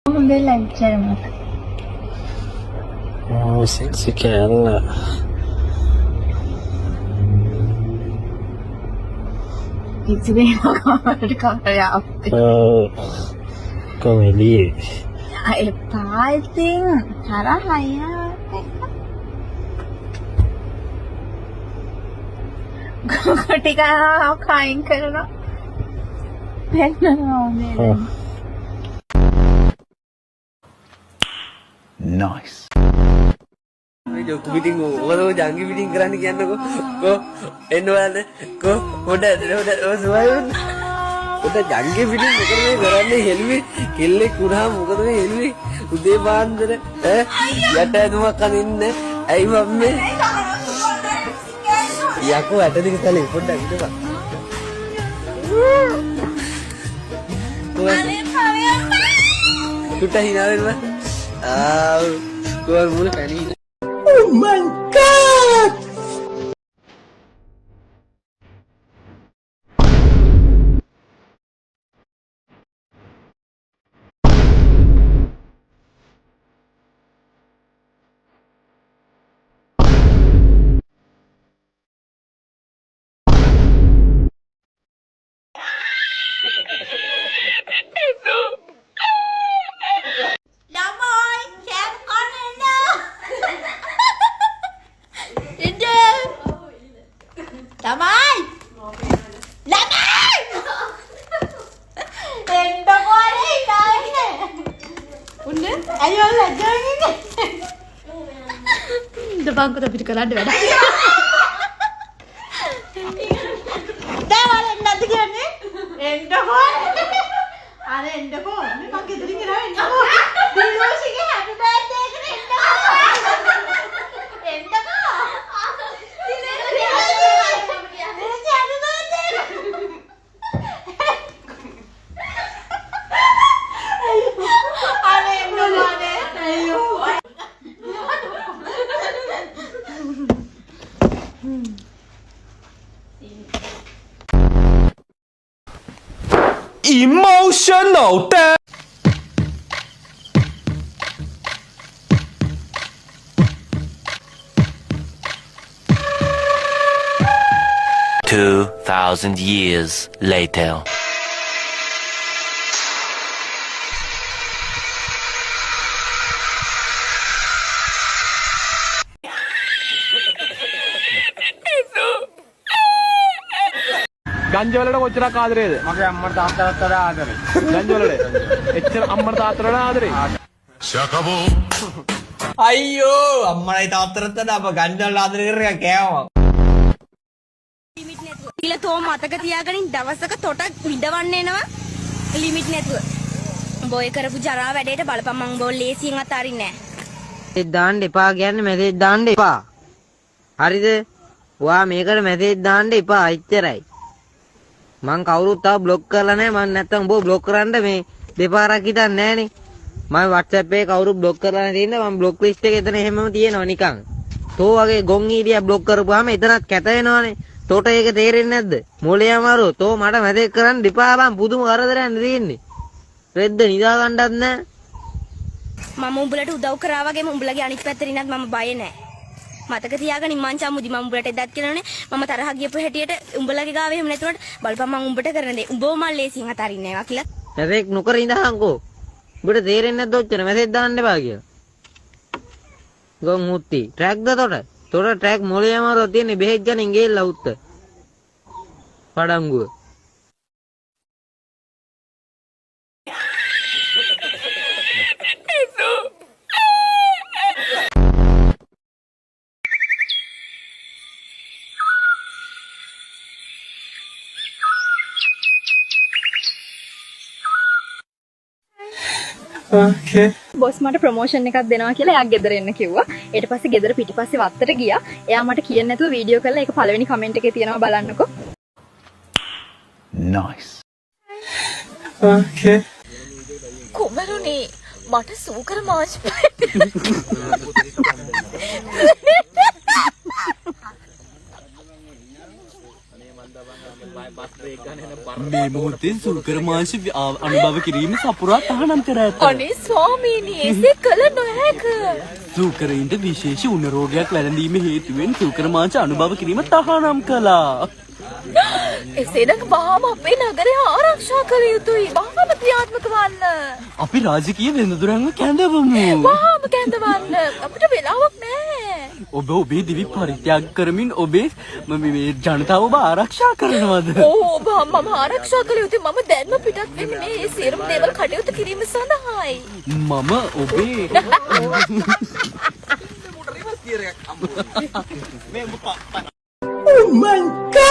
Bella Germata. Oh, sexy girl. It's been a kamera. Oh, comedy. I think Harahaya. Tika crying කරනවා. Oh. Nice. Joko bidding ko jangi bidding කරන්න කියන්නකෝ ko එන්න බලන්න ko පොඩ සුවයුන් පොඩ jangi bidding මොකද මේ කරන්නේ හෙළුවේ කෙල්ලේ කුරා මොකද මේ හෙළුවේ උදේ පාන්දර යට ඇදුමක් අනින්න ඇයි මම්මේ යකෝ ඇට දිග තලේ පොඩ්ඩක් හිටපන් තුට hina වෙනවා කොහොම මුල පැණි Oh my God! Bangku tapi dikerada ada. Dah balik nanti kan ni? Endokon. Ada endokon. Ni pakai dulu kira endokon. Dulu sih ke happy birthday kan endokon. Endokon. Dulu happy birthday. Ada endokon ni. Ayo. Emotional damage. 2,000 years later. ගංජවලට කොච්චරක් ආදරේද? මගේ අම්මට තාත්තට වඩා ආදරේ. ගංජවලට එච්චර අම්මට තාත්තට වඩා ආදරේ. අයියෝ අම්මලයි තාත්තට වඩා අප ගංජවල ආදරේ කරලා කෑවා ලිමිට් නැතුව. ඊළ තෝ මතක තියාගනින් දවසක තොටක් විඳවන්න එනවා ලිමිට් නැතුව. උඹ ඔය කරපු ජරා වැඩේට බලපන් මං උඹව ලේසියෙන් අතාරින්නේ නැහැ. ඒ දාන්න එපා කියන්නේ මැදේ දාන්න එපා. හරිද? ඔයා මේකට මැදේ දාන්න එපා. එච්චරයි. මං කවුරුත් තාම බ්ලොක් කරලා නැහැ. මං නැත්තම් උඹව බ්ලොක් කරන්න මේ දෙපාරක් හිතන්නේ නැහනේ. මම WhatsApp එකේ කවුරුත් බ්ලොක් කරලා තියෙන්නේ. මම බ්ලොක් ලිස්ට් එකේ එතන එහෙමම තියෙනවා නිකන්. තෝ වගේ ගොන් ඊඩියා බ්ලොක් කරපුවාම එතනත් කැත වෙනවනේ. තෝට ඒක තේරෙන්නේ නැද්ද? මොලේ අමාරුව. තෝ මට මැදේ කරන්න දෙපා බං පුදුම කරදරයක් තියෙන්නේ. රෙද්ද නිදා ගන්නවත් නැහැ. මම උඹලට උදව් කරා වගේම උඹලගේ අනිත් පැත්තට ඉන්නත් මම බය නැහැ. මතක තියාගනින් මං චම්මුදි මම උඹලට එදත් කියනෝනේ මම තරහ ගියපු හැටියට උඹලගේ ගාවේ එහෙම නැතුනට බලපන් මං උඹට කරන දේ උඹව මල් ලේසියෙන් අතාරින්නේ නැහැ කියලා. මැදේක් නොකර ඉඳහන්කෝ. උඹට තේරෙන්නේ නැද්ද ඔච්චර මැදේ දාන්න එපා කියලා. ගොන් මුත්ති ට්‍රැක්ද තොට? තොට ට්‍රැක් මොලේ අමාරුව තියෙන්නේ බෙහෙත් ගනින් ගේලා උත්ත. පඩංගුව. Okay. බොස් මට ප්‍රොමෝෂන් එකක් දෙනවා කියලා එයා ගෙදර එන්න කිව්වා. ඊට පස්සේ ගෙදර පිටිපස්සේ වත්තට ගියා. එයා මට කියන්නේ නැතුව වීඩියෝ කරලා ඒක පළවෙනි කමෙන්ට් එකේ තියෙනවා බලන්නකෝ. Nice. Okay. කුමරුනි මට සූකර මාංශ මේ මොහොතේ සූකර මාංශ අනුභව කිරීම සපුරා තහනම් කර ඇත. අනේ ස්වාමීනි එසේ කළ නොහැක. සූකරයින්ට විශේෂ උණ රෝගයක් වැළඳීම හේතුවෙන් සූකර මාංශ අනුභව කිරීම තහනම් කළා. එසේනම් වහාම අපේ නගරය ආරක්ෂා කළ යුතුයි. වහාම ක්‍රියාත්මක වන්න. අපි රාජකීය වෙළඳුරන්ව කැඳවමු. වහාම කැඳවන්න. අපිට වෙලාවක් නැහැ. ඔබ ඔබේ දිවි පරිත්‍යාග කරමින් ඔබේ මේ ජනතාව ඔබ ආරක්ෂා කරනවද? ඔබ මම ආරක්ෂා කළ යුතුයි. මම දැන්ම පිටත් වෙන්නේ මේ සියලුම දේවල් කටයුතු කිරීම සඳහායි. මම ඔබේ Oh my God!